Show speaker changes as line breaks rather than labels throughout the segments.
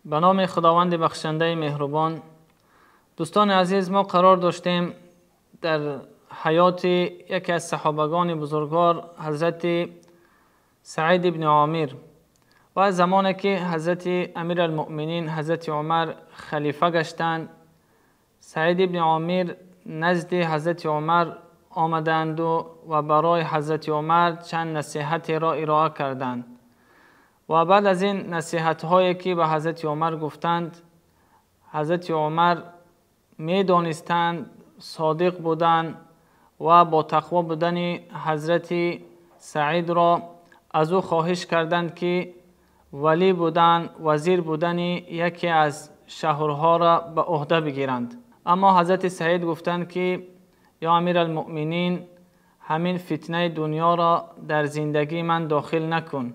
به نام خداوند بخشنده مهربان. دوستان عزیز، ما قرار داشتیم در حیات یکی از صحابگان بزرگوار حضرت سعید ابن عامر و زمانی که حضرت امیر المؤمنین حضرت عمر خلیفه گشتند، سعید ابن عامر نزد حضرت عمر آمدند و برای حضرت عمر چند نصیحت را ارائه کردند و بعد از این نصیحت هایی که به حضرت عمر گفتند، حضرت عمر می دانستند صادق بودند و با تقوا بودن حضرت سعید را از او خواهش کردند که ولی بودن وزیر بودن یکی از شهرها را به عهده بگیرند. اما حضرت سعید گفتند که یا امیر المؤمنین، همین فتنه دنیا را در زندگی من داخل نکن.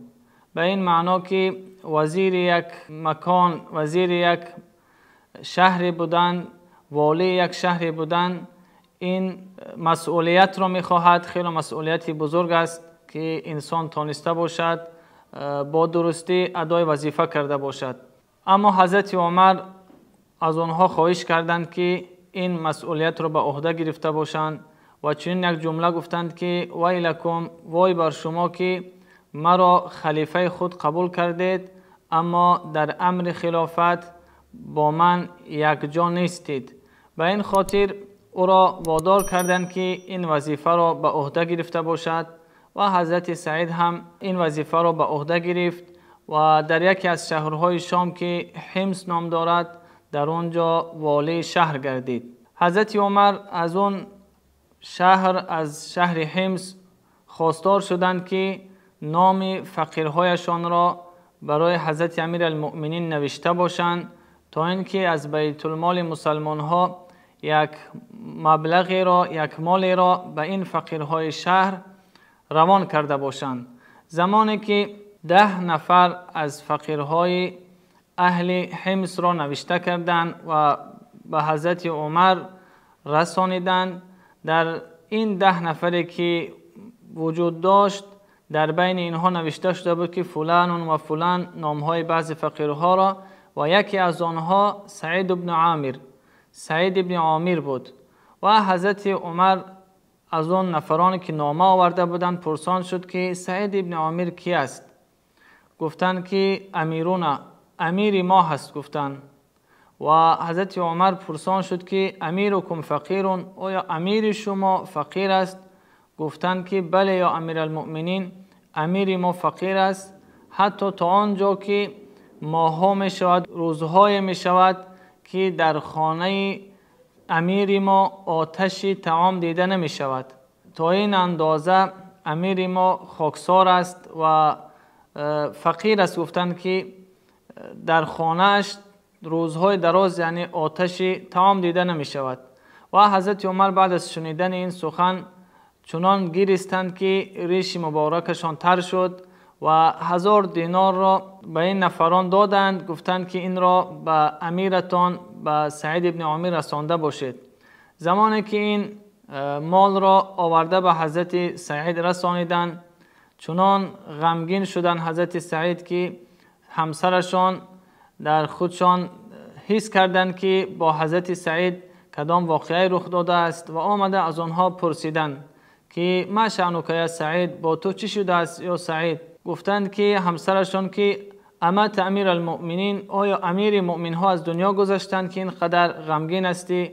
به این معنا که وزیر یک مکان، وزیر یک شهر بودن، والی یک شهر بودن، این مسئولیت را میخواهد. خیلی مسئولیتی بزرگ است که انسان تانسته باشد با درستی ادای وظیفه کرده باشد. اما حضرت عمر از آنها خواهش کردند که این مسئولیت را به عهده گرفته باشند و چنین یک جمله گفتند که ویلکم، وای بر شما که مرا خلیفه خود قبول کردید اما در امر خلافت با من یک جا نیستید. به این خاطر او را وادار کردند که این وظیفه را به عهده گرفته باشد و حضرت سعید هم این وظیفه را به عهده گرفت و در یکی از شهرهای شام که حمص نام دارد در آنجا والی شهر گردید. حضرت عمر از اون شهر، از شهر حمص خواستار شدند که نام فقیرهایشان را برای حضرت امیر المؤمنین نوشته باشند تا اینکه از بیت المال مسلمان ها یک مبلغی را، یک مالی را به این فقیرهای شهر روان کرده باشند. زمانی که 10 نفر از فقیرهای اهل حمص را نوشته کردند و به حضرت عمر رسانیدند، در این 10 نفری که وجود داشت در بین اینها نوشته شده بود که فلان و فلان نامهای بعض فقیرها را و یکی از آنها سعید ابن عامر بود و حضرت عمر از آن نفرانی که نامه آورده بودند پرسان شد که سعید ابن عامر کی است؟ گفتند که امیرون، امیر ما هست گفتند. و حضرت عمر پرسان شد که امیرکم فقیرون، آیا امیر شما فقیر است؟ گفتند که بله یا امیر المؤمنین، امیر ما فقیر است، حتی تا آنجا که ماها می شود، روزهای می شود که در خانه امیر ما آتش طعام دیده نمی شود. تا این اندازه امیر ما خاکسار است و فقیر است. گفتند که در خانهش روزهای دراز یعنی آتش طعام دیده نمی شود. و حضرت عمر بعد از شنیدن این سخن چنان گریستند که ریش مبارکشان تر شد و 1000 دینار را به این نفران دادند. گفتند که این را به امیرتان به سعید ابن عامر رسانده باشید. زمانی که این مال را آورده به حضرت سعید رسانیدند، چنان غمگین شدند حضرت سعید که همسرشان در خودشان حس کردند که با حضرت سعید کدام واقعه رخ داده است و آمده از آنها پرسیدند که ما شأنک یا سعید، با تو چی شده است یا سعید؟ گفتند که همسرشان که امت امیر المؤمنین، آیا امیر مؤمن ها از دنیا گذشتند که اینقدر غمگین استی؟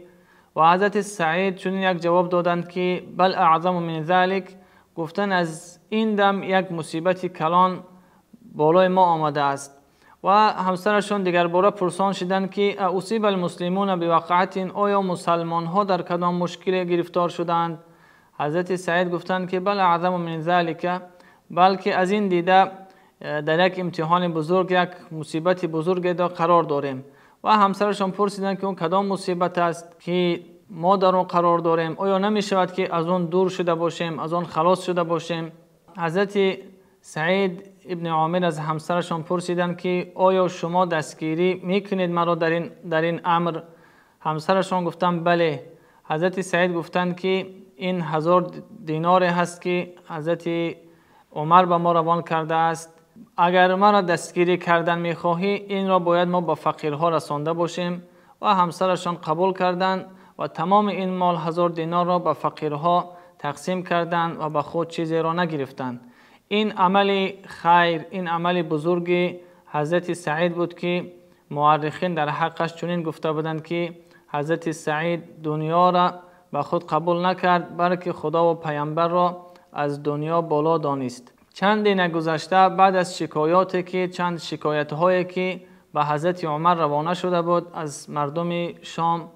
و حضرت سعید چون یک جواب دادند که بل اعظم من ذلك، گفتند از این دم یک مصیبت کلان بالای ما آمده است. و همسرشان دیگر باره پرسان شدند که اصیب المسلمون بوقعت، آیا مسلمان ها در کدام مشکل گرفتار شدند؟ حضرت سعید گفتند که بل اعظم من ذلك، بلکه از این دیده در یک امتحان بزرگ، یک مصیبت بزرگ دا قرار داریم. و همسرشان پرسیدند که اون کدام مصیبت است که ما در اون قرار داریم؟ آیا نمی شود که از اون دور شده باشیم، از اون خلاص شده باشیم؟ حضرت سعید ابن عامر از همسرشان پرسیدند که آیا شما دستگیری میکنید مرا در این امر؟ همسرشان گفتند بله. حضرت سعید گفتند که این 1000 دینار هست که حضرت عمر به ما روان کرده است، اگر ما را دستگیری کردن میخواهی این را باید ما با فقیرها رسانده باشیم. و همسرشان قبول کردند و تمام این مال 1000 دینار را به فقیرها تقسیم کردند و به خود چیزی را نگرفتند. این عمل خیر، این عمل بزرگی حضرت سعید بود که مورخین در حقش چنین گفته بودند که حضرت سعید دنیا را به خود قبول نکرد، بلکه خدا و پیامبر را از دنیا بالا دانست. چندی نگذشته بعد از چند شکایت هایی که به حضرت عمر روانه شده بود از مردم شام،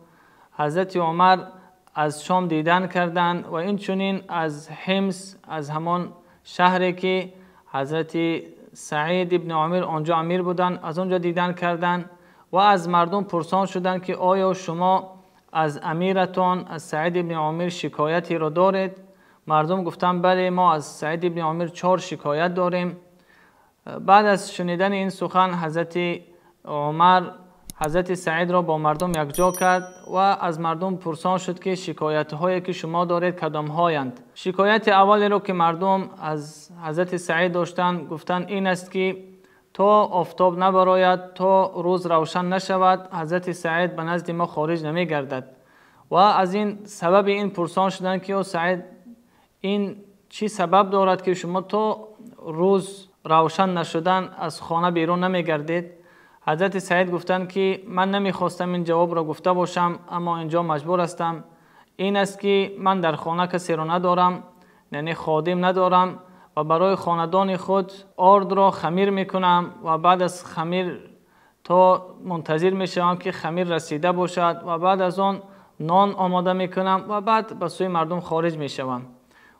حضرت عمر از شام دیدن کردند و این چنین از حمص، از همان شهری که حضرت سعید ابن عامر آنجا امیر بودند، از آنجا دیدن کردند و از مردم پرسان شدند که آیا شما از امیرتان از سعید ابن عامر شکایتی را دارید؟ مردم گفتند بله، ما از سعید ابن عامر 4 شکایت داریم. بعد از شنیدن این سخن حضرت عمر حضرت سعید را با مردم یکجا کرد و از مردم پرسان شد که شکایت هایی که شما دارید کدام هایند؟ شکایت اولی رو که مردم از حضرت سعید داشتند گفتند این است که تا آفتاب نبراید، تا روز روشن نشود، حضرت سعید به نزد ما خارج نمی گردد. و از این سبب این پرسان شدند که او سعید این چی سبب دارد که شما تا روز روشن نشدن از خانه بیرون نمی گردید؟ حضرت سعید گفتند که من نمیخواستم این جواب را گفته باشم، اما اینجا مجبور هستم. این است که من در خانه کسی را ندارم، یعنی خادم ندارم و برای خاندان خود آرد را خمیر میکنم و بعد از خمیر تا منتظر میشوم که خمیر رسیده باشد و بعد از آن نان آماده میکنم و بعد به سوی مردم خارج میشوم.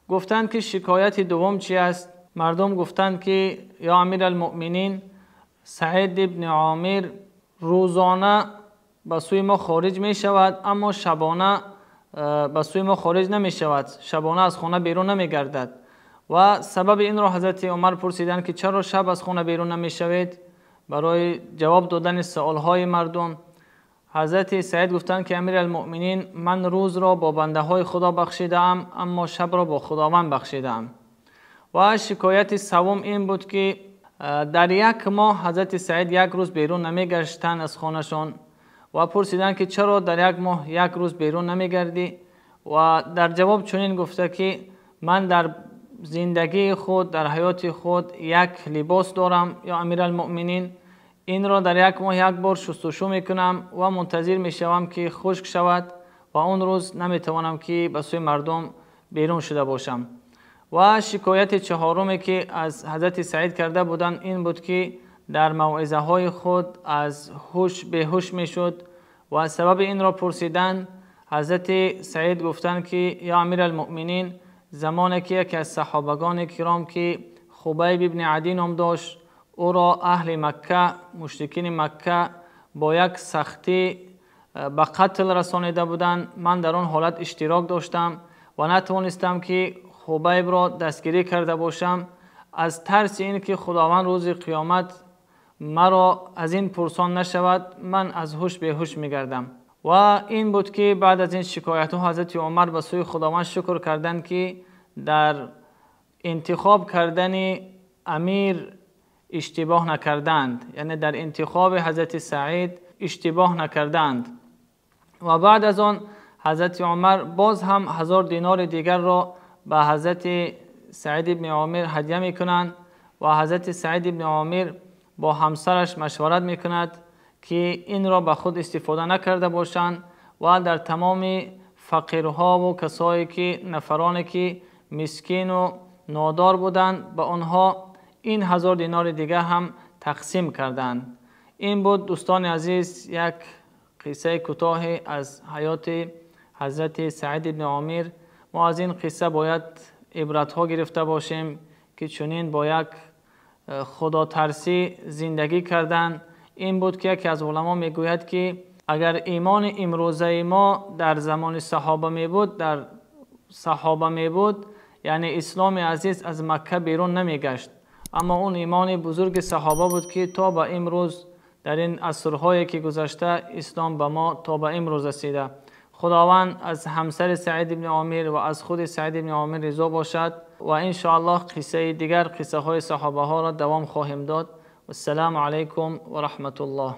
گفتند که شکایت دوم چی است؟ مردم گفتند که یا امیر المؤمنین، سعید ابن عامر روزانه به سوی ما خارج می شود اما شبانه به سوی ما خارج نمی شود، شبانه از خانه بیرون نمی گردد. و سبب این را حضرت عمر پرسیدند که چرا شب از خانه بیرون نمی شوید؟ برای جواب دادن سوال های مردم حضرت سعید گفتند که امیر المؤمنین، من روز را با بنده های خدا بخشیدم اما شب را با خداوند بخشیدم. و شکایت سوم این بود که در یک ماه حضرت سعید یک روز بیرون نمی گشتند از خانهشان و پرسیدند که چرا در یک ماه یک روز بیرون نمی گردی؟ و در جواب چنین گفته که من در زندگی خود، در حیات خود یک لباس دارم یا امیر المؤمنین، این را در یک ماه یک بار شستشو می کنم و منتظر می شوم که خشک شود و اون روز نمی توانم که به سوی مردم بیرون شده باشم. و شکایت چهارمی که از حضرت سعید کرده بودند این بود که در موعظه های خود از هوش به هوش می شد و سبب این را پرسیدند. حضرت سعید گفتند که یا امیر المؤمنین، زمانی که یکی از صحابگان کرام که خبیب ابن عدی نام داشت، او را اهل مکه، مشرکین مکه با یک سختی به قتل رسانیده بودند، من در آن حالت اشتراک داشتم و نتوانستم که خبیب را دستگیری کرده باشم. از ترس این که خداوند روز قیامت مرا از این پرسان نشود، من از هوش به هوش میگردم. و این بود که بعد از این شکایت ها حضرت عمر به سوی خداوند شکر کردند که در انتخاب کردن امیر اشتباه نکردند، یعنی در انتخاب حضرت سعید اشتباه نکردند. و بعد از آن حضرت عمر باز هم 1000 دینار دیگر را به حضرت سعید ابن عامر هدیه میکنند و حضرت سعید ابن عامر با همسرش مشورت میکند که این را به خود استفاده نکرده باشند و در تمام فقیرها و کسایی که نفرانی که مسکین و نادار بودند به آنها این 1000 دینار دیگر هم تقسیم کردند. این بود دوستان عزیز یک قصه کوتاه از حیات حضرت سعید ابن عامر. ما از این قصه باید عبرت ها گرفته باشیم که چنین با یک خدا ترسی زندگی کردن. این بود که یکی از علما میگوید که اگر ایمان امروزه ما در زمان صحابه می بود یعنی اسلام عزیز از مکه بیرون نمی گشت، اما اون ایمان بزرگ صحابه بود که تا به امروز در این عصرهایی که گذشته اسلام به ما تا به امروز رسیده. خداوند از همسر سعید ابن عامر و از خود سعید ابن عامر رضا باشد و ان شاء الله قصه دیگر قصه های صحابه ها را دوام خواهیم داد. و السلام علیکم و رحمت الله.